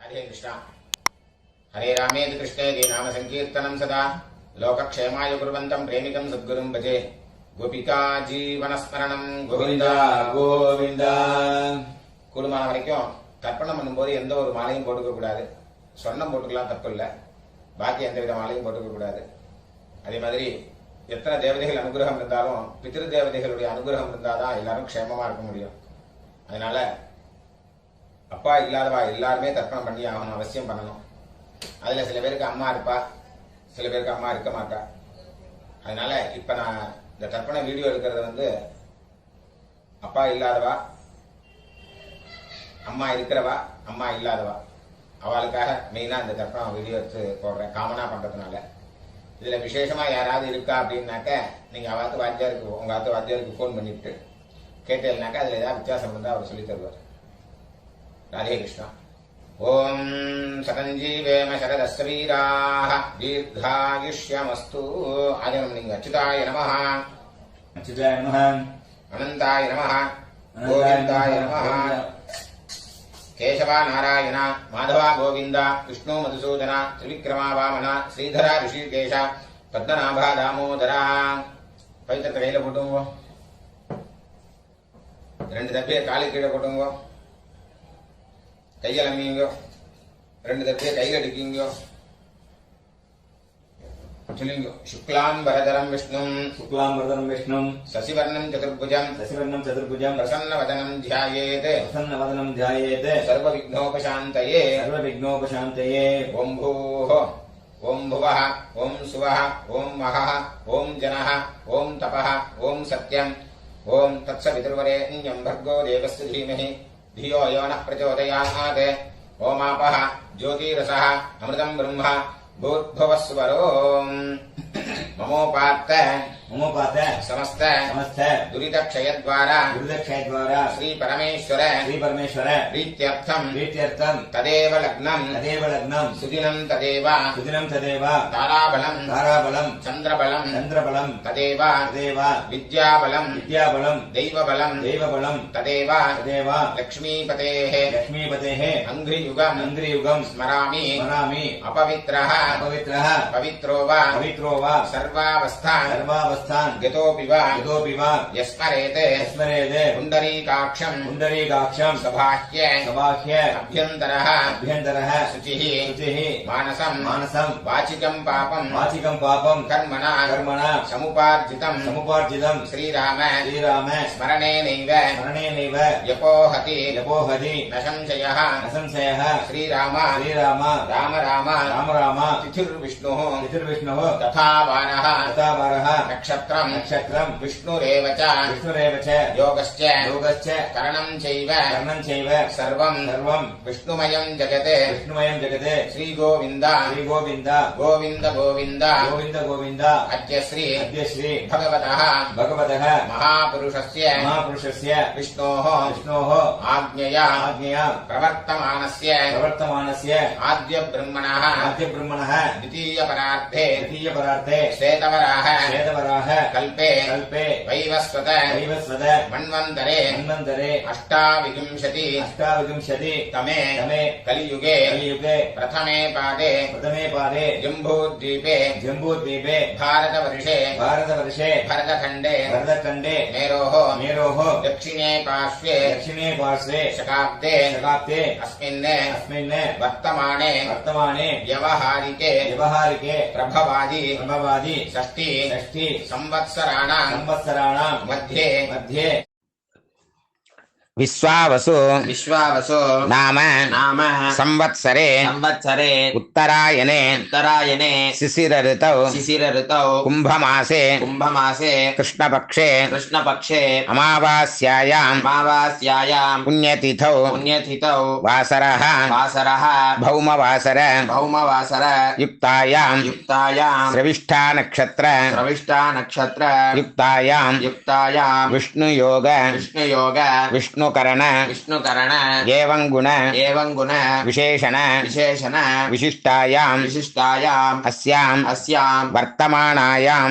हरे कृष्ण हरे रामेति कृष्णेति नाम संकीर्तनं सदा लोकक्षेमाय कुर्वन्तं प्रेमिकं सद्गुरुं भजे गोपिका जीवनस्मरणं गोविंद गोविंद கூடுமான வரைக்கும் தர்ப்பணம் பண்ணும்போது எந்த ஒரு மாலையும் போட்டுக்க கூடாது. சொர்ணம் போட்டுக்கலாம், தப்பு இல்லை. பாக்கி எந்த வித மாலையும் போட்டுக்க கூடாது. அதே மாதிரி எத்தனை தேவதைகள் அனுகிரகம் இருந்தாலும் பித்ரு தேவதைகளுடைய அனுகிரகம் இருந்தாதான் எல்லாரும் க்ஷேமமா இருக்க முடியும். அதனால அப்பா இல்லாதவா எல்லாருமே தர்ப்பணம் பண்ணி ஆகணும், அவசியம் பண்ணணும். அதுல சில பேருக்கு அம்மா இருப்பா, சில பேருக்கு அம்மா இருக்க மாட்டா. அதனால இப்ப நான் இந்த தர்ப்பண வீடியோ எடுக்கிறது அப்பா இல்லாதவா, அம்மா இருக்கிறவா, அம்மா இல்லாதவா, அவளுக்காக மெயினா இந்த தர்ப்பணம் வீடியோ எடுத்து போடுறேன், காமனா பண்றதுனால. இதுல விசேஷமா யாராவது இருக்கா அப்படின்னாக்க நீங்க அவத்து வாத்தியாருக்கு, உங்க ஆத்து வாத்தியாருக்கு போன் பண்ணிட்டு கேட்டேன்னாக்கா அதுல ஏதாவது வித்தியாசம் இருந்தா அவர் சொல்லி தருவார். ராதே கிருஷ்ணா. ஓம் சதஞ்சீவேம சரதஸ்வீராः தீர்காயுஷ்யமஸ்து. ஆதினம் நீங்க அச்சுதாய நமः, அச்சுதாய நமः, அனந்தாய நமः, கோவிந்தாய நமः. கேசவா நாராயண, மாதவா கோவிந்த, விஷ்ணு மதுசூதன, திரிவிக்ரமா வாமன, ஸ்ரீதரா ரிஷிகேஷ, பத்மநாபா தாமோதரா. பைத்தத்தை கையில போட்டுங்க, 2 தப்பியை காலு கீழே போட்டுங்க, கையலம்பிங்க, 2 தப்பியை கையில் அடிக்கிங்க. சொல்லுங்க. शुक्लांबरधरं विष्णुं शुक्लांबरधरं विष्णुं शशिवर्णं चतुर्भुजं प्रसन्नवदनं ध्यायेत् सर्वविघ्नोपशान्तये ओं भूः ओं भुवः ओं सुवः ओं महः ओं जनः ओं तपः ओं सत्यम् ओं तत्सवितुर्वरेण्यं भर्गो देवस्य धीमहि धियो यो नः प्रचोदयात्. ओमापः ज्योतिरसः अमृतं ब्रह्म भूर्भुवस्वरो. ममोपात्त समस्त दुरितक्षयद्वारा श्री परमेश्वर प्रीत्यर्थं तदेव लग्नं सुदिनं तदेव ताराबलं चन्द्रबलं तदेव विद्याबलं दैवबलं तदेव लक्ष्मीपतेः अङ्घ्रियुगं स्मरामि अपवित्रः पवित्रो वा सर्वावस्थान् गतोऽपि वा यस्मरेते पुण्डरीकाक्षं सबाह्य अभ्यन्तरः शुचिः मानसं वाचिकं पापं कर्मणा समुपार्जितं श्रीराम स्मरणेनैव यपोहति न संशयः. श्रीराम राम तिथिर्विष्णुः तथा वारः नक्षत्रं विष्णुरेव च योगश्च करणं चैव सर्वं विष्णुमयं जगत्. श्रीगोविन्द गोविन्द अद्य श्री भगवतः महापुरुषस्य विष्णोः आज्ञया प्रवर्तमानस्य आद्य ब्रह्मणः द्वितीयपरार्थे श्वेतवराह कल्पे वैवस्वत मन्वन्तरे अष्टाविंशति तमे कलियुगे प्रथमे पादे जम्बूद्वीपे भारतवर्षे भरतखण्डे मेरोः दक्षिणे पार्श्वे शकाब्दे अस्मिन् वर्तमाने व्यवहारिके प्रभवादि षष्ठी संवत्सराणां मध्ये विश्वावसु नाम संवत्सरे उत्तरायणे शिशिर ऋतौ कुंभमासे कृष्णपक्षे अमावास्यायां पुण्यतिथौ वासरः भौमवासर युक्तायां श्रविष्ठा नक्षत्र युक्तायां विष्णुयोग विष्णुकरण एवं गुण विशेषण विशिष्टायां अस्यां वर्तमानायां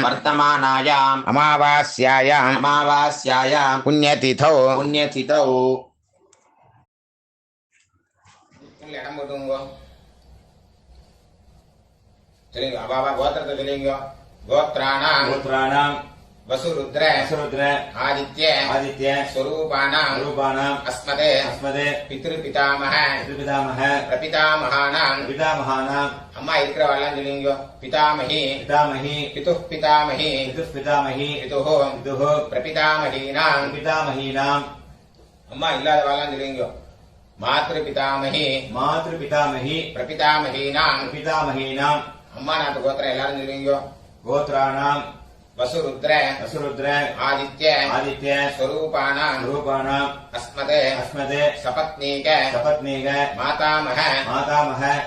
अमावास्यायां पुण्यतिथौ உள்ள இடம் போட்டுங்க சொல்லுங்க அபாபா கோத்திரத்தை சொல்லுங்க கோத்ராணாம் வசுருத்ர ஆதித்ய ஸ்வரூபானாம் அஸ்மதே பித்ருபிதாமஹ பிரபிதாமஹானாம் அம்மா இருக்கிறவாள்லாம் சொல்லுங்க பிதாமஹி பிதுஹ் பிதாமஹி பிதுஹ் பிரபிதாமஹீனாம் அம்மா இல்லாதவாள்லாம் சொல்லுங்க மாத்ரு பிதாமஹி பிரபிதாமஹீனாம் அம்மா நாட்டு கோத்திரம் எல்லாரும் சொல்லுங்க கோத்ராணாம் வசுருத்ர ஆதித்ய ஸ்வரூபானாம் அஸ்மதே சபத்னீக மாதாமஹ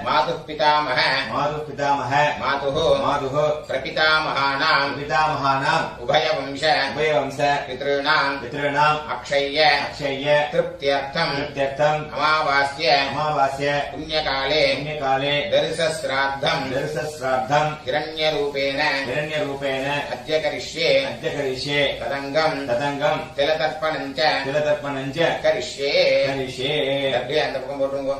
மாதுஹ் பிதாமஹ மாதுஹ் பிரபிதாமஹானாம் உபயவம்ச பித்ருணாம் அக்ஷய்ய திருப்தியர்த்தம் அமாவாஸ்ய புண்ணியகாலே தரிசஸ்ராத்தம் ஹிரண்யரூபேண அத்ய கரிஷ்யே ததங்கம் திலதர்ப்பணஞ்ச கரிஷ்யே அப்படியே அந்த பக்கம் போட்டுருங்க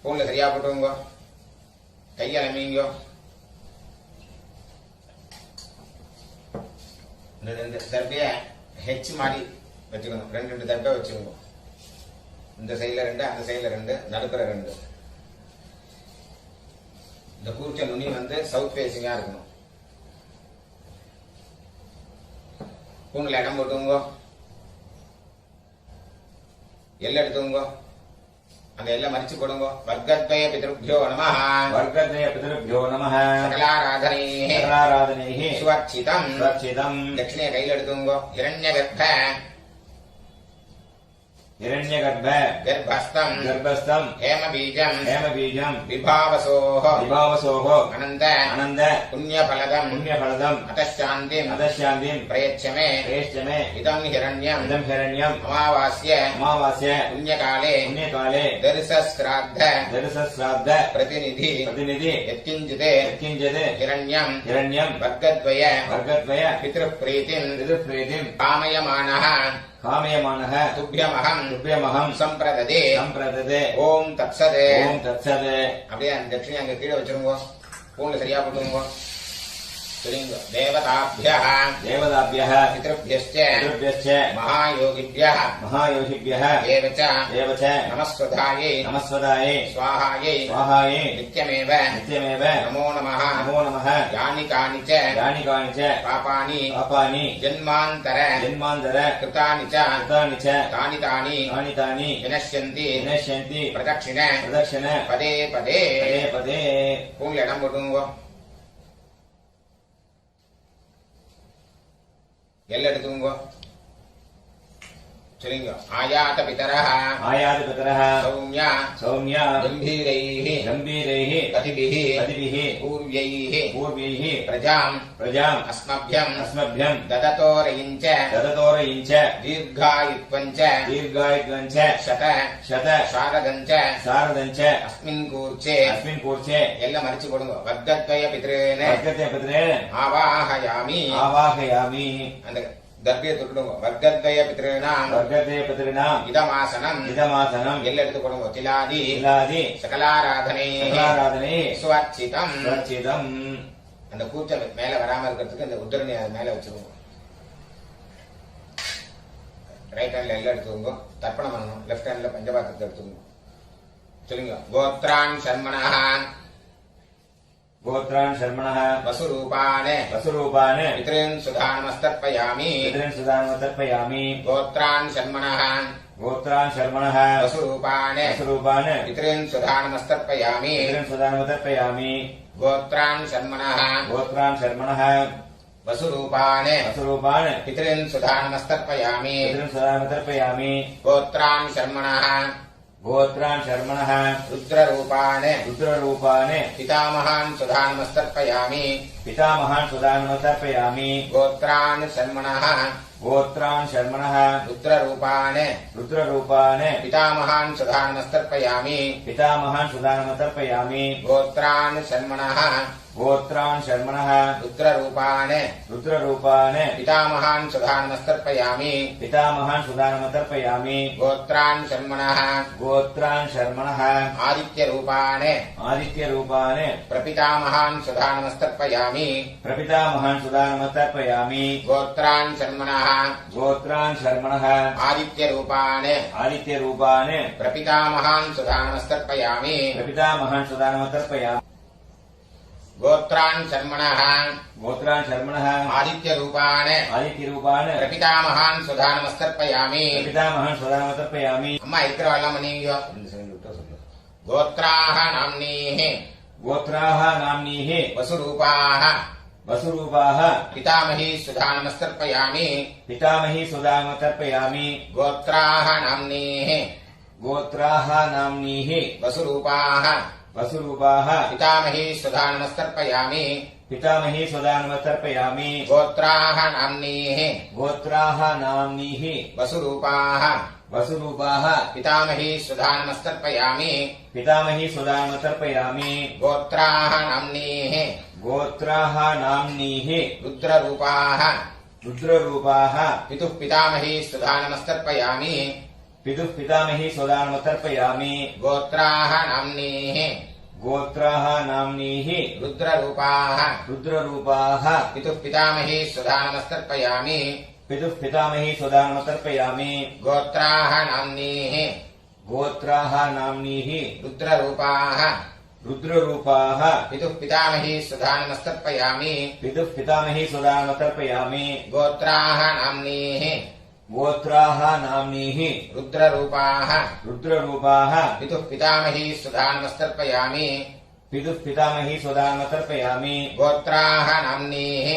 பூன்ல சரியா போட்டுருங்க கையலமீங்க ரெண்டு தர்பைய ஹெச் மாதிரி வச்சுக்கணும் ரெண்டு தர்பை வச்சுக்கோங்க இந்த சைடுல 2 அந்த சைடுல 2 நடுப்புற 2 இந்த கூர்ச்ச நுனி வந்து சவுத் ஃபேசிங்கா இருக்கணும் பூண்டில் இடம் போட்டுங்க எல்லை எடுத்துங்க அந்த எல்லாம் மறிச்சு போடுங்க வர்க்கத்வய பிதருभ्यो நமः சகலாராதனைஹி சுவர்ச்சிதம் தட்சிணைய கையில் எடுத்துங்க हिरण्यगर्भ गर्भस्थं हेमबीजं विभावसोः अनन्त पुण्यफलदम् अतश्शान्तिं प्रयच्छ मे इदं हिरण्यम् अमावास्ये पुण्यकाले दर्शश्राद्ध प्रतिनिधि यत्किञ्चित् हिरण्यम् वर्गद्वय पितृप्रीतिं कामयमानः तुभ्यमहं संप्रददे ओम तत्सदे அப்படியே அந்த தட்சிணை அங்க கீழே வச்சிருங்க பூன்ல சரியா போட்டுங்க சொல்லுங்க தேவதாभ्यः பித்ருभ्यश्च महायोगिभ्यः एवच नमस्वधायै स्वाहायै नित्यमेव नमो नमः यानि कानि च पापानि जन्मान्तर कृतानि च तानि विनश्यन्ति प्रदक्षिण पदे பூன்ல இடம் போட்டுங்க எல்லை எடுத்துங்க சொல்லுங்க ஆயாத பிதரஹ சௌம்ய கம்பீரைஹ பதிபிஹ பூர்வைஹ பிரஜாம் அஸ்மभ्यं தததோரயிஞ்ச தீர்காயுத்வஞ்ச சத சாரதஞ்ச அஸ்மின் கூர்ச்சே எல்லாம் மறிச்சு போடுங்க வர்க்கத்வய பித்ரேன ஆவாஹயாமி அந்த தர்பியை தொட்டுடுங்க வர்க்கத்வய பித்ருணாம் இதமாசனம் எல்லாம் எடுத்து போடுங்க திலாதி சகலாராதனை சுவர்ச்சிதம் அந்த கூச்சல் மேல வராம இருக்கிறதுக்கு அந்த உத்தரணி அது மேல வச்சுக்கோங்க ரைட் ஹேண்ட்ல எல்லாம் எடுத்துக்கோங்க தர்ப்பணம் பண்ணணும் லெஃப்ட் ஹேண்ட்ல பஞ்சபாத்திரத்தை எடுத்துக்கோங்க சொல்லுங்க கோத்ரான் சர்மணः வசுரூபான் பித்ருன் சுதானமஸ்தர்ப்பயாமி கோத்ரான் சர்மணः வசுரூபான் பித்ருன் சுதானமஸ்தர்ப்பயாமி கோத்ரான் சர்மணः வசுரூபான் பித்ருன் சுதானமஸ்தர்ப்பயாமி கோத்ரான் சர்மணः रुद्ररूपान् पितामहान् सुधानमस्तर्पयामि गोत्रान् शर्मणः गोत्रान् शर्मणः रुद्ररूपान् रुद्ररूपान् पितामहान् सुधानमस्तर्पयामि पितामहान् सुदानमतर्पयामि गोत्रान् शर्मणः गोत्रान् शर्मणः रुद्ररूपान् रुद्ररूपान् पितामहान् सुधानमस्तर्पयामि पितामहान् सुदानमतर्पयामि गोत्रान् शर्मणः गोत्रान् शर्मणः आदित्यरूपान् आदित्यरूपान् प्रपितामहान् सुधानमस्तर्पयामि प्रपितामहान् सुदानमतर्पयामि गोत्रान् शर्मणः गोत्रान् शर्मणः आदित्यरूपान् आदित्यरूपान् प्रपितामहान् सुधानमस्तर्पयामि प्रपितामहान् सुदानमतर्पयामि गोत्रान् शर्मणः गोत्रान् शर्मणः आदित्यरूपान् आदित्यरूपान् प्रपितामहान् सुधानमस्तर्पयामि प्रपितामहान् सुदानमतर्पयामि अम्मा इत्र वल्लमनीयो गोत्राः नाम्नीः गोत्राः नाम्नीः वसुरूपाः वसुरूपाः पितामही सुधानमस्तर्पयामि पितामही सुदानमतर्पयामि गोत्राः नाम्नीः गोत्राः नाम्नीः वसुरूपाः वसुरूपाः पितामही सुधानमस्तर्पयामि पितामही सुदानमतर्पयामि गोत्राः नाम्नीः गोत्राः नाम्नीः वसुरूपाः वसुरूपाः पितामही सुधानमस्तर्पयामि पितामही सुदानमतर्पयामि गोत्राः नाम्नीः गोत्राः नाम्नीः रुद्ररूपाः रुद्ररूपाः पितुः पितामही सुधानमस्तर्पयामि पितुः पितामही सुदानमतर्पयामि गोत्राः नाम्नीः गोत्राः नाम्नीः रुद्ररूपाः रुद्ररूपाः पितुः पितामही सुधानमस्तर्पयामि पितुः पितामही सुदानमतर्पयामि गोत्राः नाम्नीः गोत्राः नाम्नीः रुद्ररूपाः रुद्ररूपाः पितुः पितामही सुधानमस्तर्पयामि पितुः पितामही सुदानमतर्पयामि गोत्राः नाम्नीः गोत्राः नाम्नीः रुद्ररूपाः रुद्ररूपाः पितुः पितामही सुधानमस्तर्पयामि पितुः पितामही सुदानमतर्पयामि गोत्राः नाम्नीः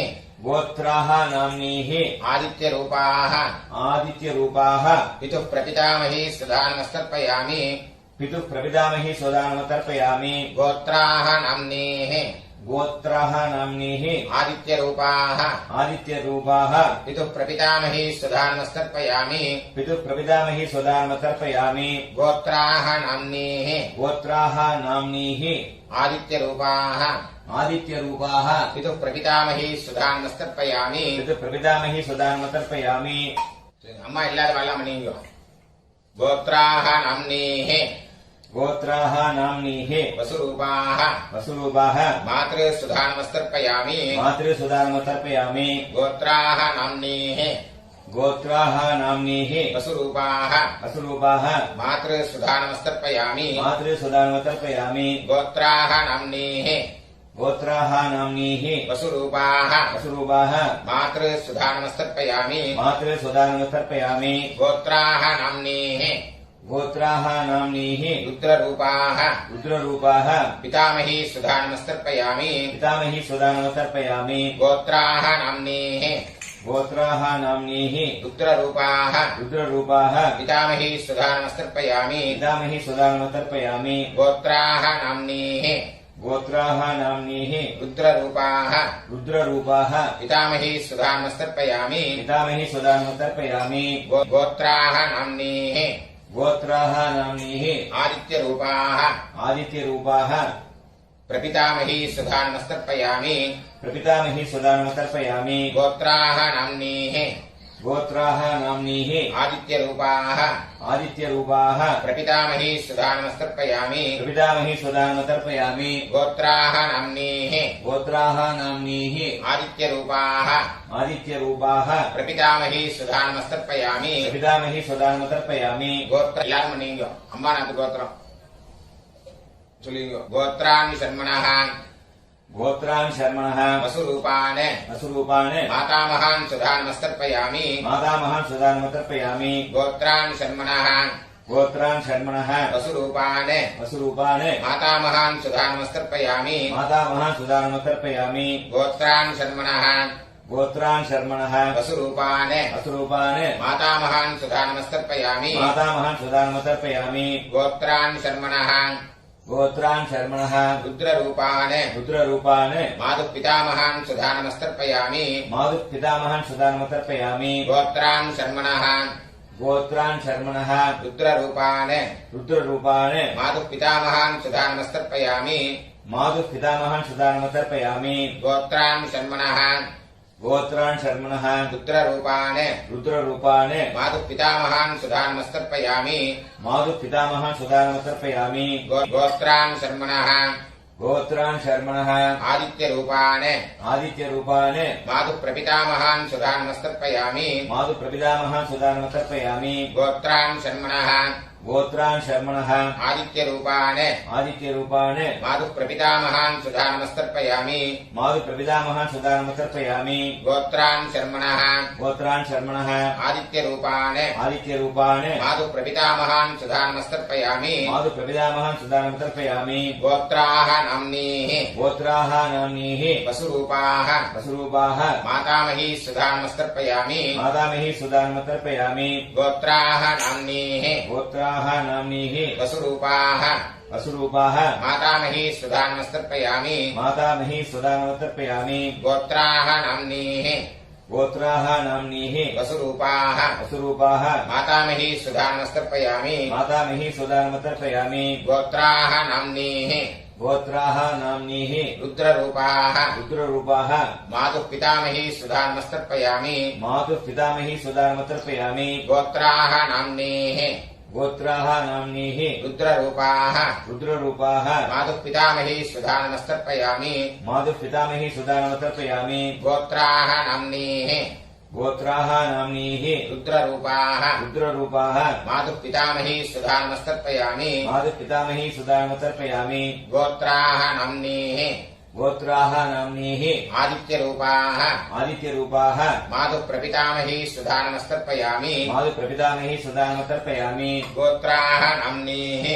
गोत्राः नाम्नीः आदित्यरूपाः आदित्यरूपाः पितुः प्रपितामही सुधानमस्तर्पयामि पितुः प्रपितामही सुदानमतर्पयामि गोत्राः नाम्नीः गोत्राः नाम्नीः आदित्यरूपाः आदित्यरूपाः पितुः प्रपितामही सुधानमस्तर्पयामि पितुः प्रपितामही सुदानमतर्पयामि गोत्राः नाम्नीः गोत्राः नाम्नीः आदित्यरूपाः आदित्यरूपाः पितुः प्रपितामही सुधानमस्तर्पयामि पितुः प्रपितामही सुदानमतर्पयामि अम्मा इल्लाद वल्लमनीयो गोत्राः नाम्नीः गोत्राः नाम्नीः वसुरूपाः वसुरूपाः मातृसुधानमस्तर्पयामि मातृसुदानमतर्पयामि गोत्राः नाम्नीः गोत्राः नाम्नीः वसुरूपाः वसुरूपाः मातृसुधानमस्तर्पयामि मातृसुदानमतर्पयामि गोत्राः नाम्नीः गोत्राः नाम्नीः वसुरूपाः वसुरूपाः मातृसुधानमस्तर्पयामि मातृसुदानमतर्पयामि गोत्राः नाम्नीः गोत्राः नाम्नीः रुद्ररूपाः रुद्ररूपाः पितामही सुधानमस्तर्पयामि पितामही सुदानमतर्पयामि गोत्राः नाम्नीः गोत्राः नाम्नीः रुद्ररूपाः रुद्ररूपाः पितामही सुधानमस्तर्पयामि पितामही सुदानमतर्पयामि गोत्राः नाम्नीः गोत्राः नाम्नीः रुद्ररूपाः रुद्ररूपाः पितामही सुधानमस्तर्पयामि पितामही सुदानमतर्पयामि गोत्राः नाम्नीः गोत्राः नाम्नीः आदित्यरूपाः आदित्यरूपाः प्रपितामही सुधानमस्तर्पयामि प्रपितामही सुदानमतर्पयामि गोत्राः नाम्नीः गोत्राः नाम्नीः आदित्यरूपाः आदित्यरूपाः प्रपितामही सुधानमस्तर्पयामि प्रपितामही सुदानमतर्पयामि गोत्राः नाम्नीः गोत्राः नाम्नीः आदित्यरूपाः आदित्यरूपाः प्रपितामही सुधानमस्तर्पयामि प्रपितामही सुदानमतर्पयामि गोत्र எல்லாரும் நீங்க அம்மா நாத்து கோத்திரம் சொல்லுங்க गोत्रान् शर्मणः गोत्रान् शर्मणः वसुरूपान् वसुरूपान् मातामहान् सुधानमस्तर्पयामि मातामहान् सुदानमतर्पयामि गोत्रान् शर्मणः गोत्रान् शर्मणः वसुरूपान् वसुरूपान् मातामहान् सुधानमस्तर्पयामि मातामहान् सुदानमतर्पयामि गोत्रान् शर्मणः गोत्रान् शर्मणः वसुरूपान् वसुरूपान् मातामहान् सुधानमस्तर्पयामि मातामहान् सुदानमतर्पयामि गोत्रान् शर्मणः गोत्रान् शर्मणः रुद्ररूपान् रुद्ररूपान् मातुः पितामहान् सुधानमस्तर्पयामि मातुः पितामहान् सुदानमतर्पयामि गोत्रान् शर्मणः गोत्रान् शर्मणः रुद्ररूपान् रुद्ररूपान् मातुः पितामहान् सुधानमस्तर्पयामि मातुः पितामहान् सुदानमतर्पयामि गोत्रान् शर्मणः गोत्रान् शर्मणः रुद्ररूपान् रुद्ररूपान् मातुः पितामहान् सुधानमस्तर्पयामि मातुः पितामहान् सुदानमतर्पयामि गोत्रान् शर्मणः गोत्रान् शर्मणः आदित्यरूपान् आदित्यरूपान् मातुः प्रपितामहान् सुधानमस्तर्पयामि मातुः प्रपितामहान् सुदानमतर्पयामि गोत्रान् शर्मणः गोत्रान् शर्मणः आदित्यरूपान् आदित्यरूपान् मातुः प्रपितामहान् सुधानमस्तर्पयामि मातुः प्रपितामहान् सुदानमतर्पयामि गोत्रान् शर्मणः गोत्रान् शर्मणः आदित्यरूपान् आदित्यरूपान् मातुः प्रपितामहान् सुधानमस्तर्पयामि मातुः प्रपितामहान् सुदानमतर्पयामि गोत्राः नाम्नीः गोत्राः नाम्नीः वसुरूपाः वसुरूपाः मातामही सुधानमस्तर्पयामि मातामही सुदानमतर्पयामि गोत्राः नाम्नीः गोत्राः नाम्नीः वसुरूपाः वसुरूपाः मातामही सुधानमस्तर्पयामि मातामही सुदानमतर्पयामि गोत्राः नाम्नीः गोत्राः नाम्नीः वसुरूपाः वसुरूपाः मातामही सुधानमस्तर्पयामि मातामही सुदानमतर्पयामि गोत्राः नाम्नीः गोत्राः नाम्नीः रुद्ररूपाः रुद्ररूपाः मातुः पितामही सुधानमस्तर्पयामि मातुः पितामही सुदानमतर्पयामि गोत्राः नाम्नीः गोत्राः नाम्नीः रुद्ररूपाः रुद्ररूपाः मातुः पितामही सुधानमस्तर्पयामि मातुः पितामही सुदानमतर्पयामि गोत्राः नाम्नीः गोत्राः नाम्नीः रुद्ररूपाः रुद्ररूपाः मातुः पितामही सुधानमस्तर्पयामि मातुः पितामही सुदानमतर्पयामि गोत्राः नाम्नीः गोत्राः नाम्नीः आदित्यरूपाः आदित्यरूपाः मातुः प्रपितामही सुधानमस्तर्पयामि मातुः प्रपितामही सुदानमतर्पयामि गोत्राः नाम्नीः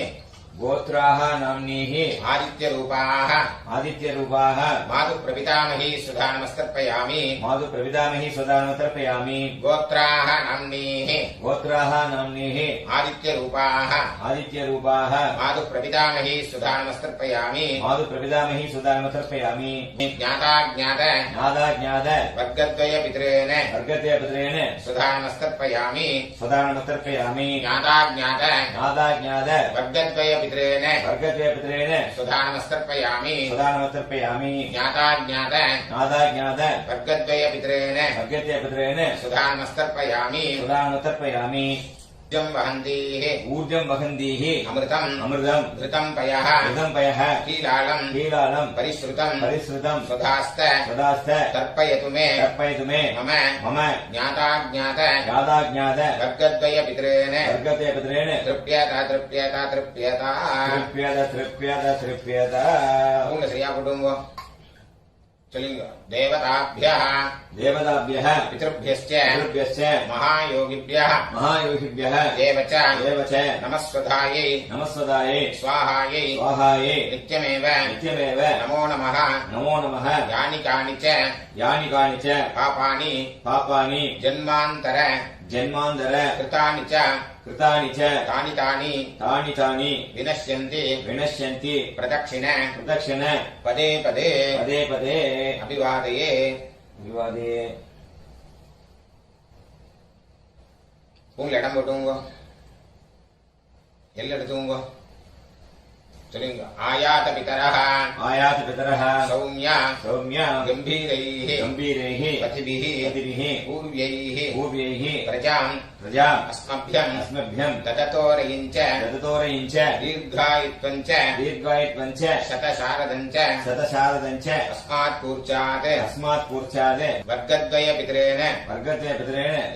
गोत्राः नाम्नीः आदित्यरूपाः आदित्यरूपाः मातुः प्रपितामही सुधानमस्तर्पयामि मातुः प्रपितामही सुदानमतर्पयामि गोत्राः नाम्नीः गोत्राः नाम्नीः आदित्यरूपाः आदित्यरूपाः मातुः प्रपितामही सुधानमस्तर्पयामि मातुः प्रपितामही सुदानमतर्पयामि ज्ञाताज्ञात ज्ञाताज्ञात वर्गद्वयपितॄन् वर्गद्वयपितॄन् सुधानमस्तर्पयामि सुदानमतर्पयामि ज्ञाताज्ञात ज्ञाताज्ञात वर्गद्वयपितॄन् वर्गद्वयपितॄन् सुधानमस्तर्पयामि सुदानमतर्पयामि ज्ञाताज्ञात ज्ञाताज्ञात वर्गद्वयपितॄन् वर्गद्वयपितॄन् सुधानमस्तर्पयामि सुदानमतर्पयामि ऊर्जं वहन्तीः ऊर्जं वहन्तीः अमृतम् अमृतं घृतं पयः घृतं पयः कीलालम् कीलालं परिश्रुतम् परिश्रुतं सुधास्त सदास्थ तर्पयतु मे तर्पयतु मे मम मम ज्ञाताज्ञात ज्ञाताज्ञात वर्गद्वयपितॄन् वर्गद्वयपितॄन् तृप्यत तृप्यत तृप्यत तृप्यत तृप्यत तृप्यत पूर्ण श्रिया कुटुम्बो चलिंग देवताभ्यः देवताभ्यः पितृभ्यश्च पितृभ्यश्च महायोगिभ्यः महायोगिभ्यः देव च नमस्वधायै नमस्वधायै स्वाहायै स्वाहायै नित्यमेव नित्यमेव नमो नमः यानि कानि च पापानि जन्मान्तर कृतानि च तानि तानि विनश्यन्ति प्रदक्षिण पदे पदे अभिवादये பூங்கு இடம் போட்டுங்க எல்லாம் எடுத்துங்க சொல்லுங்க ஆயாத பிதரஹ சௌமியா கம்பீரைः பதிபிः பூர்வைः பிரஜாம் அஸ்மभ्यம் தததோரயிஞ்ச தீர்காயித்வஞ்ச சதசாரதஞ்ச அஸ்மாத் பூர்ச்சாத் வர்கத்வயபிதரேன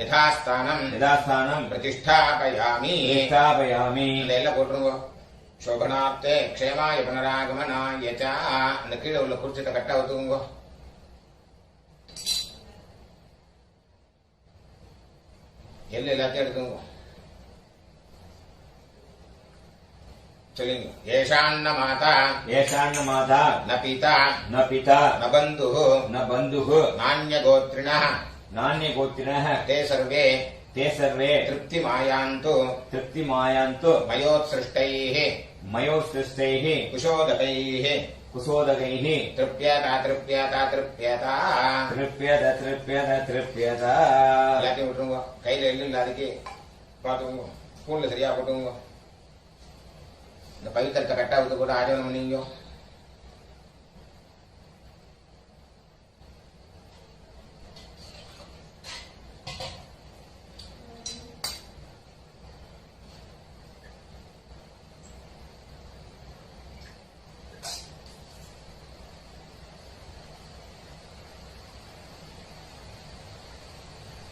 யதாஸ்தானம் பிரதிஷ்டாபயாமி எல்லாம் போட்டுருங்க शोभनार्थे क्षेमाय पुनरागमनाय च அந்த கீழே உள்ள குறிச்சத்தை கட்ட ஒத்துங்க எல்லாத்தையும் எடுத்துங்க சொல்லுங்க ஏஷாन्न மாதா न पिता न बन्धुः नान्यगोत्रिणः ते सर्वे तृप्तिमायान्तु मयोत्सृष्टैः मयोस्तैः कुशोदकैः कुशोदकैः तृप्यता तृप्यता तृप्यता तृप्यत तृप्यत तृप्यत எல்லாத்தையும் விட்டுருங்க. கையில எள்ளு இல்லாதக்கு பார்த்துக்கோங்க. ஸ்பூன்ல சரியா போட்டுங்க. இந்த பவித்திரத்தை கட்டா விட்டு கூட ஆஜனம் பண்ணீங்க.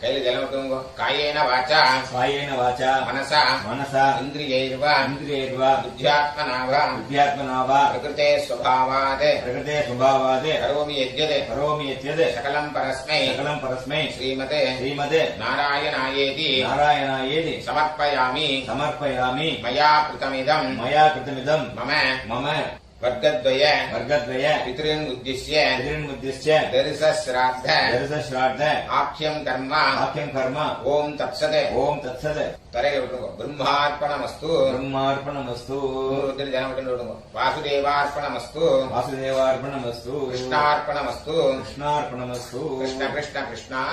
கையில ஜலம் விட்டுங்க. காயேன வாச்சா कायेन वाचा मनसा मनसा इन्द्रियैर्वा इन्द्रियैर्वा बुद्ध्यात्मना वा बुद्ध्यात्मना वा प्रकृते स्वभावात् प्रकृते स्वभावात् करोमि यद्यत् करोमि यद्यत् सकलं परस्मै सकलं परस्मै श्रीमते श्रीमते नारायणायेति नारायणायेति समर्पयामि समर्पयामि मया कृतमिदं मया कृतमिदं मम मम वर्गद्वय वर्गद्वय पितॄन् उद्दिश्य पितॄन्मुद्दिश्य दर्शश्राद्ध दर्शश्राद्ध आख्यं कर्म आख्यं कर्म ओम तत्सत् ओम तत्सत् तरेल विटुंगो ब्रह्मार्पणमस्तु ब्रह्मार्पणमस्तु रुद्र जन विटुंगो वासुदेवार्पणमस्तु वासुदेवार्पणमस्तु कृष्णार्पणमस्तु कृष्णार्पणमस्तु कृष्ण कृष्ण कृष्ण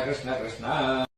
कृष्ण कृष्ण कृष्ण